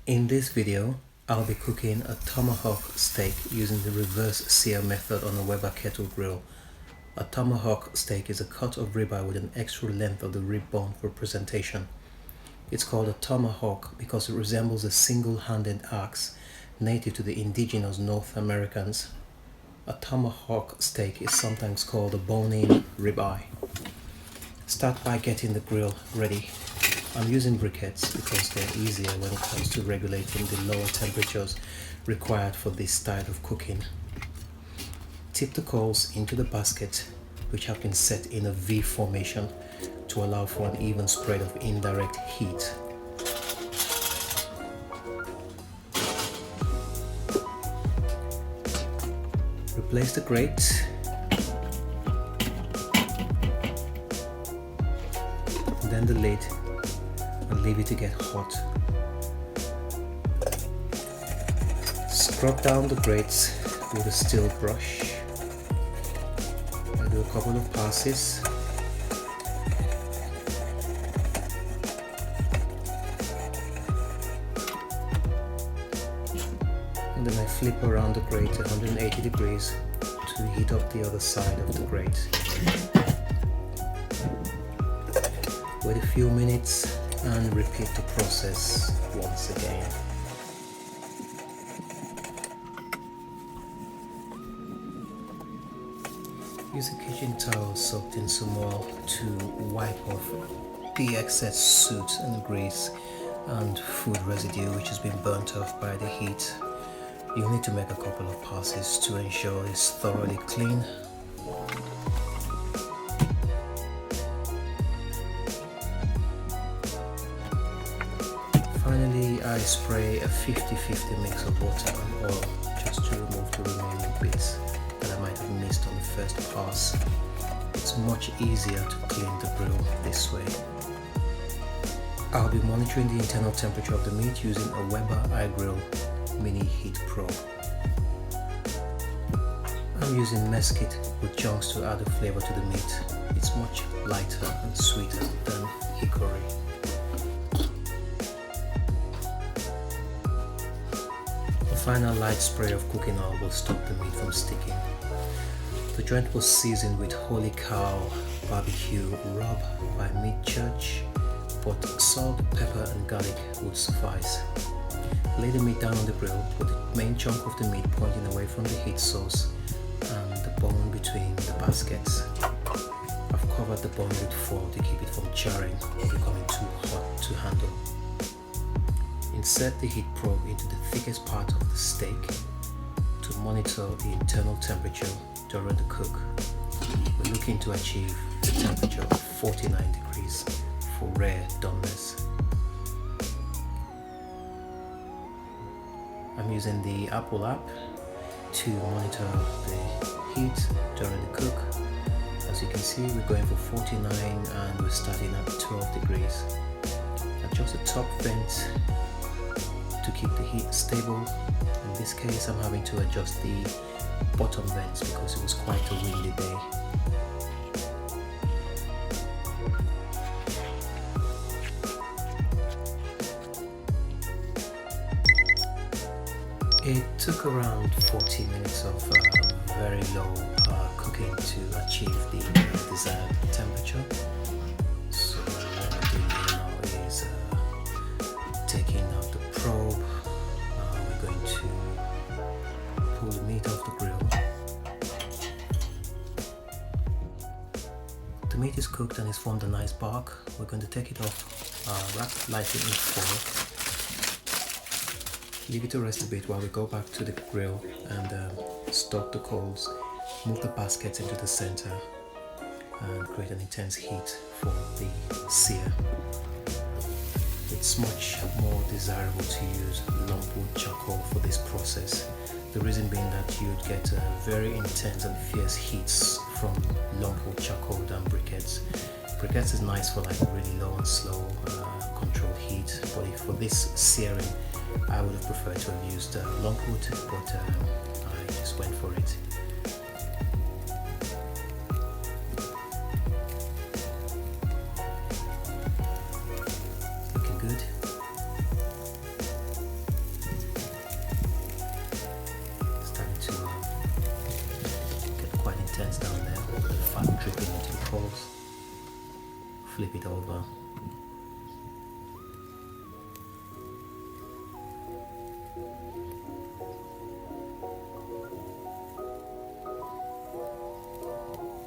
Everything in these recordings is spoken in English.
In this video, I'll be cooking a tomahawk steak using the reverse-sear method on a Weber kettle grill. A tomahawk steak is a cut of ribeye with an extra length of the rib bone for presentation. It's called a tomahawk because it resembles a single-handed axe native to the indigenous North Americans. A tomahawk steak is sometimes called a bone-in ribeye. Start by getting the grill ready. I'm using briquettes because they're easier when it comes to regulating the lower temperatures required for this style of cooking. Tip the coals into the basket, which have been set in a V formation to allow for an even spread of indirect heat. Replace the grate and then the lid and leave it to get hot. Scrub down the grates with a steel brush. I do a couple of passes. And then I flip around the grate 180 degrees to heat up the other side of the grate. Wait a few minutes and repeat the process once again. Use a kitchen towel soaked in some oil to wipe off the excess soot and grease and food residue which has been burnt off by the heat. You'll need to make a couple of passes to ensure it's thoroughly clean. Finally, I spray a 50-50 mix of water and oil just to remove the remaining bits that I might have missed on the first pass. It's much easier to clean the grill this way. I'll be monitoring the internal temperature of the meat using a Weber iGrill mini heat probe. I'm using mesquite with chunks to add a flavor to the meat. It's much lighter and sweeter than hickory. A final light spray of cooking oil will stop the meat from sticking. The joint was seasoned with Holy Cow barbecue rub by Meat Church, but salt, pepper and garlic would suffice. Lay the meat down on the grill with the main chunk of the meat pointing away from the heat source and the bone between the baskets. I've covered the bone with foil to keep it from charring or becoming too hot to handle. Insert the heat probe into the thickest part of the steak to monitor the internal temperature during the cook. We're looking to achieve the temperature of 49 degrees for rare doneness. I'm using the Apple app to monitor the heat during the cook. As you can see, we're going for 49 and we're starting at 12 degrees. Adjust the top vent to keep the heat stable. In this case, I'm having to adjust the bottom vents because it was quite a windy day. It took around 40 minutes of very low cooking to achieve the desired temperature. So what I'm doing here now is taking out the probe. We're going to pull the meat off the grill. The meat is cooked and it's formed a nice bark. We're going to take it off, wrap it lightly in foil. Leave it to rest a bit while we go back to the grill and stoke the coals, move the baskets into the center and create an intense heat for the sear. It's much more desirable to use lumpwood charcoal for this process. The reason being that you'd get very intense and fierce heats from lumpwood charcoal than briquettes. Briquettes is nice for like really low and slow controlled heat, but for this searing I would have preferred to have used lumpwood, but I just went for it. Looking good. dripping into the coals. Flip it over.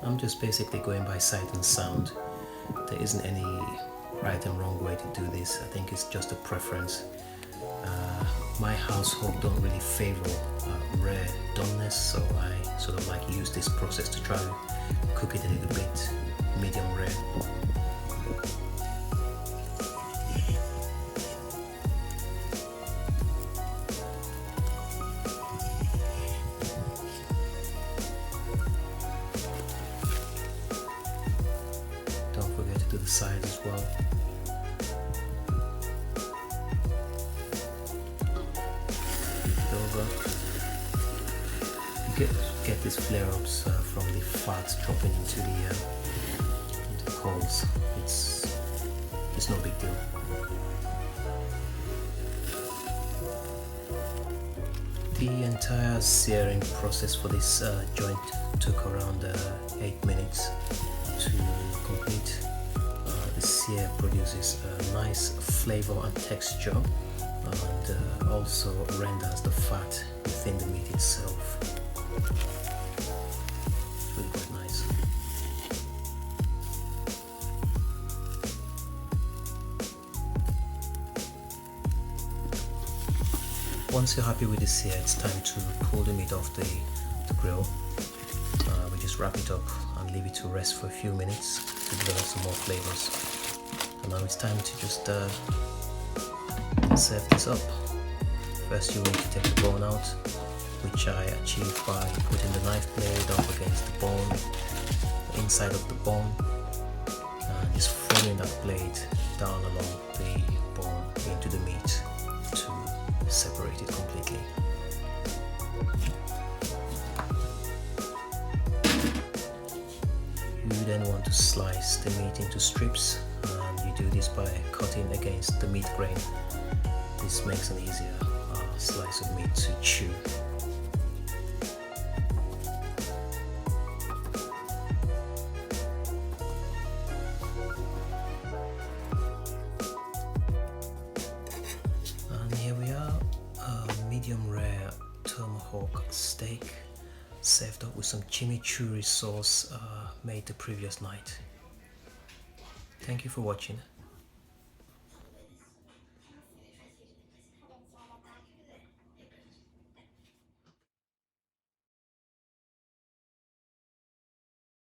I'm just basically going by sight and sound. There isn't any right and wrong way to do this. I think it's just a preference. My household don't really favor rare doneness, so I sort of like use this process to try to cook it a little bit medium rare. Don't forget to do the sides as well. Get these flare-ups from the fat dropping into the coals. It's no big deal. The entire searing process for this joint took around 8 minutes to complete. The sear produces a nice flavor and texture, and also renders the fat within the meat itself. It's really quite nice. Once you're happy with the sear, it's time to pull the meat off the grill. We just wrap it up and leave it to rest for a few minutes to develop some more flavors. And now it's time to just serve this up. First you need to take the bone out, which I achieved by putting the knife blade up against the bone, the inside of the bone, and just following that blade down along the bone into the meat to separate it completely. You then want to slice the meat into strips, and you do this by cutting against the meat grain. This makes an easier slice of meat to chew. And here we are, a medium rare tomahawk steak served up with some chimichurri sauce made the previous night. Thank you for watching.